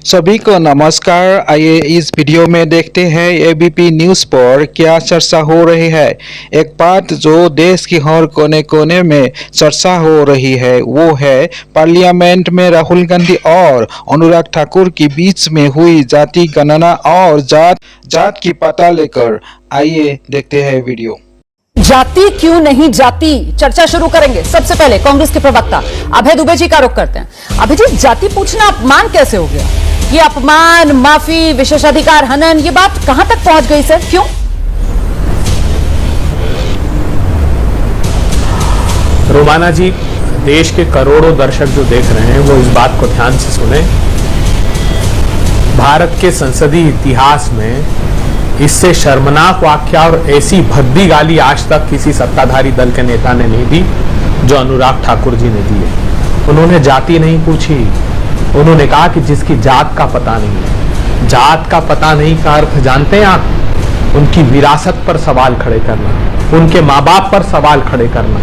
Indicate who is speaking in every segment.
Speaker 1: सभी को नमस्कार। आइए इस वीडियो में देखते हैं एबीपी न्यूज पर क्या चर्चा हो रही है। एक बात जो देश की हर कोने कोने में चर्चा हो रही है वो है पार्लियामेंट में राहुल गांधी और अनुराग ठाकुर के बीच में हुई जाति गणना और जात की पता लेकर। आइए देखते हैं वीडियो।
Speaker 2: जाति क्यों नहीं जाति, चर्चा शुरू करेंगे। सबसे पहले कांग्रेस के प्रवक्ता अभय दुबे जी का रुख करते हैं। अभय जी, जाति पूछना अपमान कैसे हो गया? ये अपमान, माफी, विशेषाधिकार हनन, ये बात कहां तक पहुंच गई सर? क्यों?
Speaker 3: रोमाना जी, देश के करोड़ों दर्शक जो देख रहे हैं वो इस बात को ध्यान से सुने। भारत के संसदीय इतिहास में इससे शर्मनाक वाक्य और ऐसी भद्दी गाली आज तक किसी सत्ताधारी दल के नेता ने नहीं दी जो अनुराग ठाकुर जी ने दी है। उन्होंने जाति नहीं पूछी, उन्होंने कहा कि जिसकी जात का पता नहीं है। जात का पता नहीं का अर्थ जानते हैं आप? उनकी विरासत पर सवाल खड़े करना, उनके माँ बाप पर सवाल खड़े करना।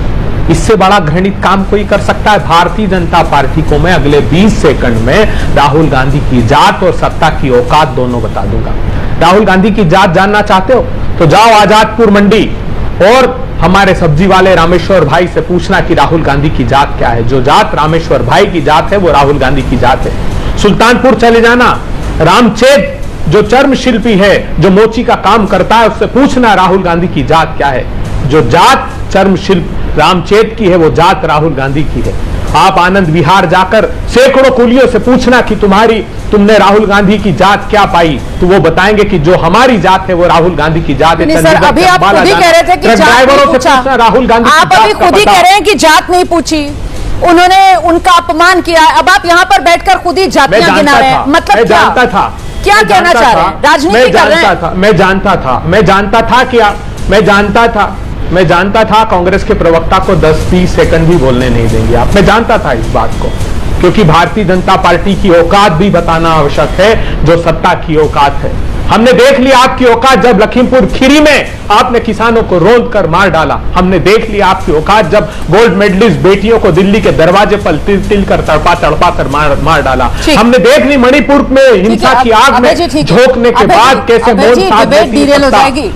Speaker 3: इससे बड़ा घृणित काम कोई कर सकता है? भारतीय जनता पार्टी को मैं अगले 20 सेकंड में राहुल गांधी की जात और सत्ता की औकात दोनों बता दूंगा। राहुल गांधी की जात जानना चाहते हो तो जाओ आजादपुर मंडी और हमारे सब्जी वाले रामेश्वर भाई से पूछना कि राहुल गांधी की जात क्या है। जो जात रामेश्वर भाई की जात है वो राहुल गांधी की जात है। सुल्तानपुर चले जाना, रामचेत जो चर्म शिल्पी है, जो मोची का काम करता है, उससे पूछना राहुल गांधी की जात क्या है। जो जात चर्म शिल्प रामचेत की है वो जात राहुल गांधी की है। आप आनंद विहार जाकर सैकड़ों कुलियों से पूछना कि तुमने राहुल गांधी की जात क्या पाई, तो वो बताएंगे कि जो हमारी जात है वो राहुल गांधी की जात है।
Speaker 2: सर, अभी आप खुद ही कह रहे थे कि जात नहीं पूछा।
Speaker 3: राहुल गांधी
Speaker 2: आप अभी खुद ही कह रहे हैं कि जात नहीं पूछी, उन्होंने उनका अपमान किया। अब आप यहाँ पर बैठकर खुद ही जातियां गिना रहे हैं। मतलब क्या?
Speaker 3: जानता था
Speaker 2: क्या कहना चाह रहे हैं? राजनीति कर रहे हैं?
Speaker 3: मैं जानता था कांग्रेस के प्रवक्ता को 10-20 सेकंड भी बोलने नहीं देंगे आप। मैं जानता था इस बात को, क्योंकि भारतीय जनता पार्टी की औकात भी बताना आवश्यक है, जो सत्ता की औकात है। हमने देख लिया आपकी औकात जब लखीमपुर खीरी में आपने किसानों को रौंद कर मार डाला। हमने देख लिया आपकी औकात जब गोल्ड मेडलिस्ट बेटियों को दिल्ली के दरवाजे पर तिल कर तड़पा कर मार डाला। हमने देख ली मणिपुर में हिंसा की आग में झोंकने के बाद कैसे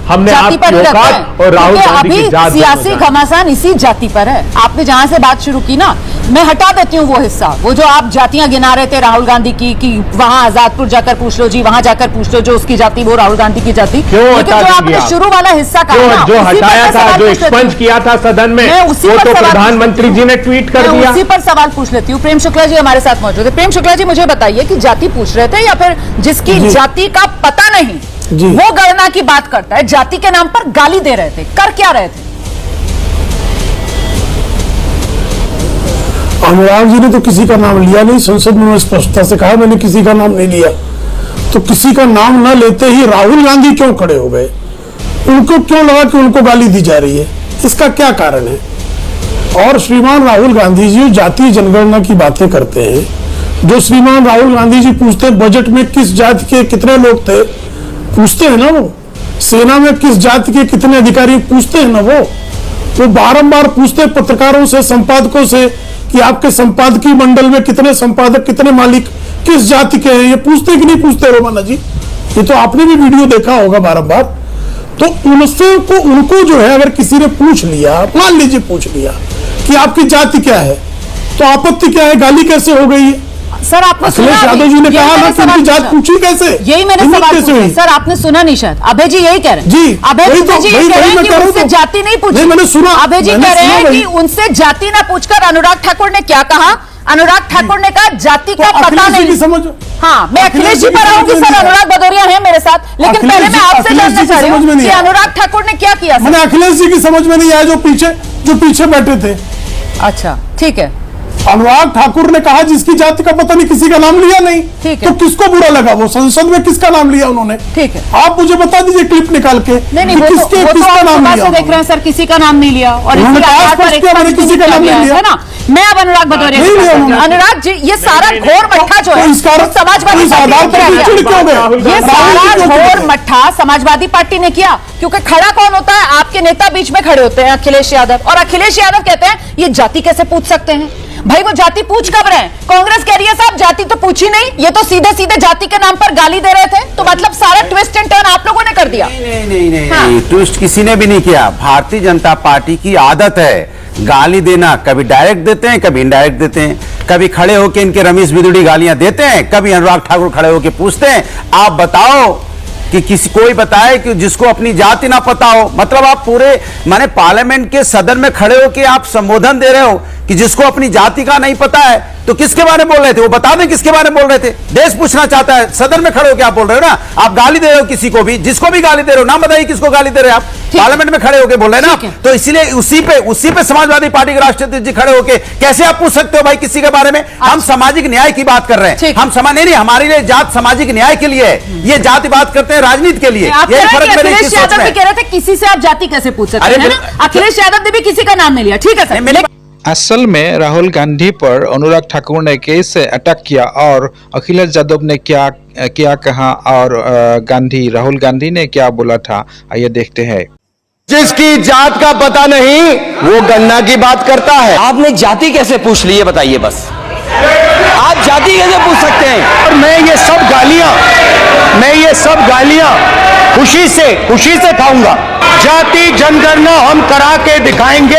Speaker 3: हमने आपकी औकात और राहुल गांधी की जात।
Speaker 2: सियासी घमासान इसी जाति पर है। आपने जहां से बात शुरू की ना, मैं हटा देती हूँ वो हिस्सा, वो जो आप जातियां गिना रहे थे राहुल गांधी की कि वहां आजादपुर जाकर पूछ लो जी, वहां जाकर पूछ लो जो उसकी जाति वो राहुल गांधी की जाति। लेकिन जो आपने शुरू वाला हिस्सा कहा,
Speaker 3: जो हटाया था, जो एक्सपंज किया था सदन में, वो तो प्रधानमंत्री जी ने ट्वीट कर दिया।
Speaker 2: उसी पर सवाल पूछ लेती हूँ। प्रेम शुक्ला जी हमारे साथ मौजूद है। प्रेम शुक्ला जी, मुझे बताइए कि जाति पूछ रहे थे या फिर जिसकी जाति का पता नहीं वो गणना की बात करता है, जाति के नाम पर गाली दे रहे थे, कर क्या रहे थे?
Speaker 4: अनुराग जी ने तो किसी का नाम लिया नहीं, संसद में स्पष्टता से कहा मैंने किसी का नाम नहीं लिया। तो किसी का नाम न लेते ही राहुल गांधी क्यों खड़े हो गए? उनको क्यों लगा कि उनको गाली दी जा रही है? इसका क्या कारण है? और श्रीमान राहुल गांधी जी जातीय जनगणना की बातें करते हैं। जो श्रीमान राहुल गांधी जी पूछते हैं बजट में किस जाति के कितने लोग थे, पूछते हैं ना वो। सेना में किस जाति के कितने अधिकारी, पूछते हैं ना वो बारंबार पूछते हैं पत्रकारों से, संपादकों से कि आपके संपादकीय मंडल में कितने संपादक, कितने मालिक किस जाति के हैं। ये पूछते कि नहीं पूछते रोमाना जी? ये तो आपने भी वीडियो देखा होगा बारंबार। तो उनको जो है अगर किसी ने पूछ लिया, मान लीजिए पूछ लिया कि आपकी जाति क्या है, तो आपत्ति क्या है? गाली कैसे हो गई है?
Speaker 2: सर, आपने
Speaker 4: अखिलेश यादव जी ने कहा ना कि उनकी जात पूछी कैसे?
Speaker 2: यही मैंने सवाल पूछा। सर, आपने सुना नहीं शायद। अभय जी यही कह रहे हैं
Speaker 4: जी,
Speaker 2: अभय जी यही कह रहे हैं कि उनसे जाति नहीं पूछी।
Speaker 4: मैंने सुना,
Speaker 2: अभय जी कह रहे हैं कि उनसे जाति ना पूछकर अनुराग ठाकुर ने क्या कहा? अनुराग ठाकुर ने कहा जाति का पता नहीं।
Speaker 4: समझ,
Speaker 2: हाँ, मैं अखिलेश जी पर आऊंगी सर। अनुराग भदौरिया है मेरे साथ, लेकिन पहले मैं आपसे जानना चाह रही हूँ कि अनुराग ठाकुर ने क्या किया?
Speaker 4: मैंने अखिलेश जी की समझ में नहीं आया, जो पीछे बैठे थे।
Speaker 2: अच्छा, ठीक है।
Speaker 4: अनुराग ठाकुर ने कहा जिसकी जाति का पता नहीं, किसी का नाम लिया नहीं।
Speaker 2: ठीक है।
Speaker 4: तो किसको बुरा लगा? वो संसद में किसका नाम लिया उन्होंने? ठीक है, आप मुझे बता दीजिए क्लिप निकाल के।
Speaker 2: नहीं, वो किसका नाम लिया देख रहे हैं सर, किसी का नाम नहीं लिया और किसी का नाम नहीं लिया है ना। मैं अब अनुराग भदौरिया, अनुराग जी ये सारा घोर मट्ठा जो है समाजवादी ये सारा घोर मट्ठा समाजवादी पार्टी ने किया, क्योंकि खड़ा कौन होता है? आपके नेता बीच में खड़े होते हैं अखिलेश यादव, और अखिलेश यादव कहते हैं ये जाति कैसे पूछ सकते हैं। भाई वो जाति पूछ कब रहे हैं? कांग्रेस कह रही है साहब जाति तो पूछी नहीं, ये तो सीधे सीधे जाति के नाम पर गाली दे रहे थे। तो मतलब सारा ट्विस्ट एंड टर्न आप लोगों ने कर दिया।
Speaker 5: नहीं, हाँ। ट्विस्ट किसी ने भी नहीं किया। भारतीय जनता पार्टी की आदत है गाली देना, कभी डायरेक्ट देते हैं, कभी इनडायरेक्ट देते हैं, कभी खड़े होकर इनके रमेश बिदुड़ी गालियां देते हैं, कभी अनुराग ठाकुर खड़े होकर पूछते हैं आप बताओ कि किसी कोई बताए कि जिसको अपनी जाति ना पता हो। मतलब आप पूरे माने पार्लियामेंट के सदन में खड़े होकर आप संबोधन दे रहे हो कि जिसको अपनी जाति का नहीं पता है, तो किसके बारे में बोल रहे थे? वो बता दें किसके बारे में बोल रहे थे। देश पूछना चाहता है, सदन में खड़े होकर आप बोल रहे हो ना, आप गाली दे रहे हो किसी को भी, जिसको भी गाली दे रहे हो, नाम बताइए किसको गाली दे रहे हो आप, पार्लियामेंट में खड़े होकर बोल रहे हैं ना। तो इसीलिए उसी पे समाजवादी पार्टी के राष्ट्रीय अध्यक्ष जी खड़े होकर कैसे आप पूछ सकते हो भाई किसी के बारे में? हम सामाजिक न्याय की बात कर रहे हैं, हम नहीं, हमारे लिए जात सामाजिक न्याय के लिए है, ये जाति बात करते हैं राजनीति के लिए।
Speaker 2: अखिलेश यादव भी कह रहे थे किसी से आप जाति कैसे पूछ सकते हैं ना? अखिलेश यादव ने भी किसी का नाम नहीं लिया, ठीक है सर।
Speaker 1: असल में राहुल गांधी पर अनुराग ठाकुर ने कैसे अटैक किया और अखिलेश यादव ने क्या कहा और राहुल गांधी ने क्या बोला था, आइए देखते हैं।
Speaker 6: जिसकी जात का पता नहीं वो गन्ना की बात करता है। आपने जाति कैसे पूछ ली ये बताइए बस, आप जाति कैसे पूछ सकते हैं? और मैं ये सब गालियां खुशी से खाऊंगा। जाति जनगणना हम करा के दिखाएंगे।